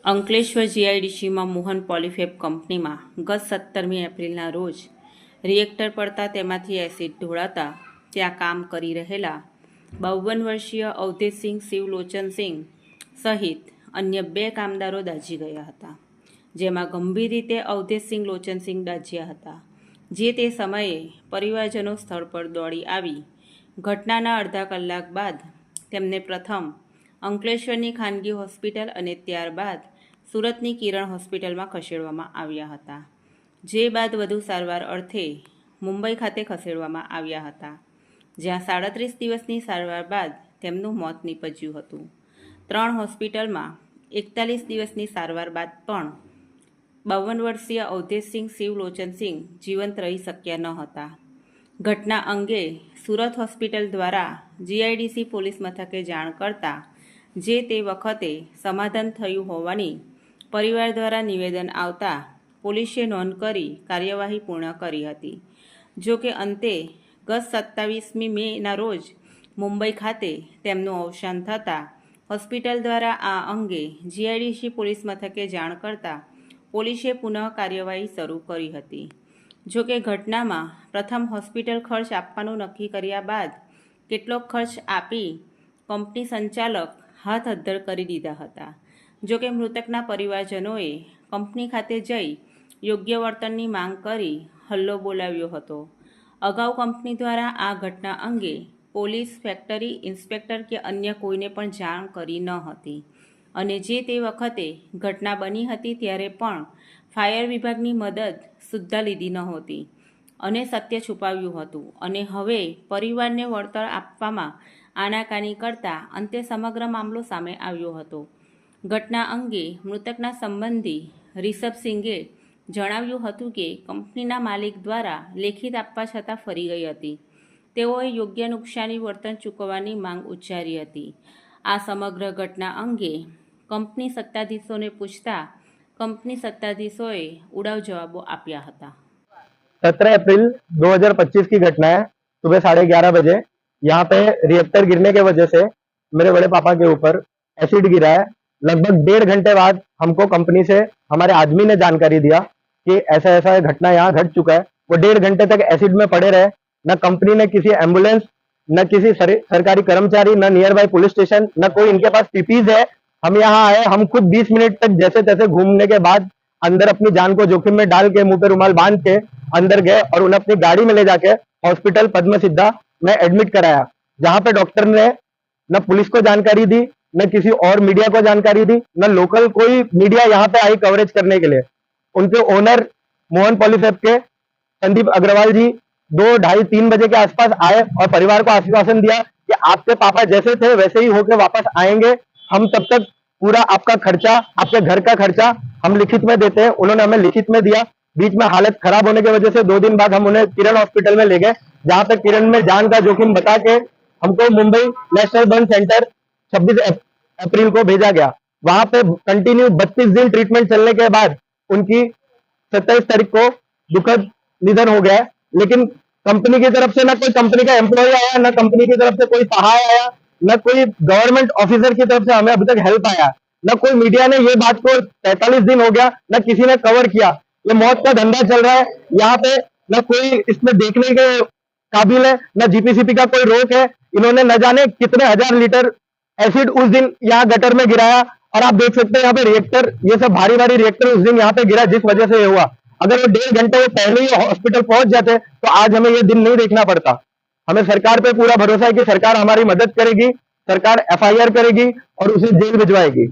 અંકલેશ્વર જીઆઈડીસીમાં મોહન પોલીફેબ કંપનીમાં ગત 17મી એપ્રિલના રોજ રિએક્ટર પડતા તેમાંથી એસિડ ઢોળાતા ત્યાં કામ કરી રહેલા 52 વર્ષીય અવધેશસિંહ શિવલોચનસિંહ સહિત અન્ય 2 કામદારો દાઝી ગયા હતા, જેમાં ગંભીર રીતે અવધેશસિંહ લોચનસિંહ દાઝ્યા હતા, જે તે સમયે પરિવારજનો સ્થળ પર દોડી આવી ઘટનાના અડધા કલાક બાદ તેમને પ્રથમ અંકલેશ્વરની ખાનગી હોસ્પિટલ અને ત્યારબાદ સુરતની કિરણ હોસ્પિટલમાં ખસેડવામાં આવ્યા હતા, જે બાદ વધુ સારવાર અર્થે મુંબઈ ખાતે ખસેડવામાં આવ્યા હતા, જ્યાં 37 દિવસની સારવાર બાદ તેમનું મોત નીપજ્યું હતું. 3 હોસ્પિટલમાં 41 દિવસની સારવાર બાદ પણ 52 વર્ષીય અવધેશસિંહ શિવલોચનસિંહ જીવંત રહી શક્યા ન હતા. ઘટના અંગે સુરત હોસ્પિટલ દ્વારા જીઆઈડીસી પોલીસ મથકે જાણ કરતા જે તે વખતે સમાધાન થયું હોવાની પરિવાર દ્વારા નિવેદન આવતા પોલીસે નોંધ કરી કાર્યવાહી પૂર્ણ કરી હતી. જો કે અંતે ગત 27મી મેના રોજ મુંબઈ ખાતે તેમનું અવસાન થતાં હોસ્પિટલ દ્વારા આ અંગે જીઆઈડીસી પોલીસ મથકે જાણ કરતા પોલીસે પુનઃ કાર્યવાહી શરૂ કરી હતી. જો કે ઘટનામાં પ્રથમ હોસ્પિટલ ખર્ચ આપવાનું નક્કી કર્યા બાદ કેટલોક ખર્ચ આપી કંપની સંચાલક હાથ અદ્ધર કરી દીધા હતા. જો કે મૃતકના પરિવારજનોએ કંપની ખાતે જઈ યોગ્ય વળતરની માંગ કરી હલ્લો બોલાવ્યો હતો. અગાઉ કંપની દ્વારા આ ઘટના અંગે પોલીસ, ફેક્ટરી ઇન્સ્પેક્ટર કે અન્ય કોઈને પણ જાણ કરી ન હતી અને જે તે વખતે ઘટના બની હતી ત્યારે પણ ફાયર વિભાગની મદદ સુદ્ધા લીધી નહોતી અને સત્ય છુપાવ્યું હતું અને હવે પરિવારને વળતર આપવામાં આનાકાની કરતા અંતે સમગ્ર મામલો સામે આવ્યો હતો. ઘટના અંગે મૃતકના સંબંધી રિષભસિંઘે જણાવ્યું હતું કે કંપનીના માલિક દ્વારા લેખિત આપવા છતાં ફરી ગઈ હતી. તેઓએ યોગ્ય નુકસાની વળતર ચૂકવવાની માંગ ઉચ્ચારી હતી. આ સમગ્ર ઘટના અંગે કંપની સત્તાધીશોને પૂછતા कंपनी सत्ताधीशों उड़ाव जवाबों आप्या था. 17 अप्रैल 2025 की घटना है. सुबह 11:30 बजे यहाँ पे रिएक्टर गिरने के वजह से मेरे बड़े पापा के ऊपर एसिड गिरा है. लगभग 1.5 घंटे बाद हमको कंपनी से हमारे आदमी ने जानकारी दिया कि ऐसा ऐसा घटना यहाँ घट चुका है. वो 1.5 घंटे तक एसिड में पड़े रहे. न कंपनी ने किसी एम्बुलेंस, न किसी सरकारी कर्मचारी, न नियर बाय पुलिस स्टेशन, न कोई इनके पास पीपीज है. हम यहाँ आए, हम खुद 20 मिनट तक जैसे तैसे घूमने के बाद अंदर अपनी जान को जोखिम में डाल के मुंह पे रुमाल बांध के अंदर गए और उन्हें अपनी गाड़ी में ले जाके हॉस्पिटल पद्म सिद्धा में एडमिट कराया, जहां पे डॉक्टर ने न पुलिस को जानकारी दी, न किसी और मीडिया को जानकारी दी, न लोकल कोई मीडिया यहाँ पे आई कवरेज करने के लिए. उनके ओनर मोहन पॉलीफेब के संदीप अग्रवाल जी 2, 2:30, 3 बजे के आसपास आए और परिवार को आश्वासन दिया कि आपके पापा जैसे थे वैसे ही होके वापस आएंगे. हम तब तक पूरा आपका खर्चा, आपके घर का खर्चा हम लिखित में देते हैं. उन्होंने हमें लिखित में दिया. बीच में हालत खराब होने की वजह से 2 दिन बाद हम उन्हें किरण हॉस्पिटल में ले गए, जहां पे किरण में जान का जोखिम बता के हमको मुंबई नेशनल बर्न सेंटर 26 अप्रैल को भेजा गया. वहां पे कंटिन्यू 32 दिन ट्रीटमेंट चलने के बाद उनकी 27 तारीख को दुखद निधन हो गया. लेकिन कंपनी की तरफ से न कोई कंपनी का एम्प्लॉय आया, न कंपनी की तरफ से कोई सहाय आया, न कोई गवर्नमेंट ऑफिसर की तरफ से हमें अभी तक हेल्प आया, न कोई मीडिया ने ये बात को 43 दिन हो गया न किसी ने कवर किया. ये मौत का धंधा चल रहा है यहाँ पे. न कोई इसमें देखने के काबिल है, न जीपीसीपी का कोई रोक है. इन्होंने न जाने कितने हजार लीटर एसिड उस दिन यहाँ गटर में गिराया और आप देख सकते हैं यहाँ पे रिएक्टर, ये सब भारी भारी रिएक्टर उस दिन यहाँ पे गिरा, जिस वजह से ये हुआ. अगर वो 1.5 घंटे वो पहले ही हॉस्पिटल पहुंच जाते तो आज हमें ये दिन नहीं देखना पड़ता. हमें सरकार पे पूरा भरोसा है कि सरकार हमारी मदद करेगी, सरकार एफआईआर करेगी और उसे जेल भिजवाएगी.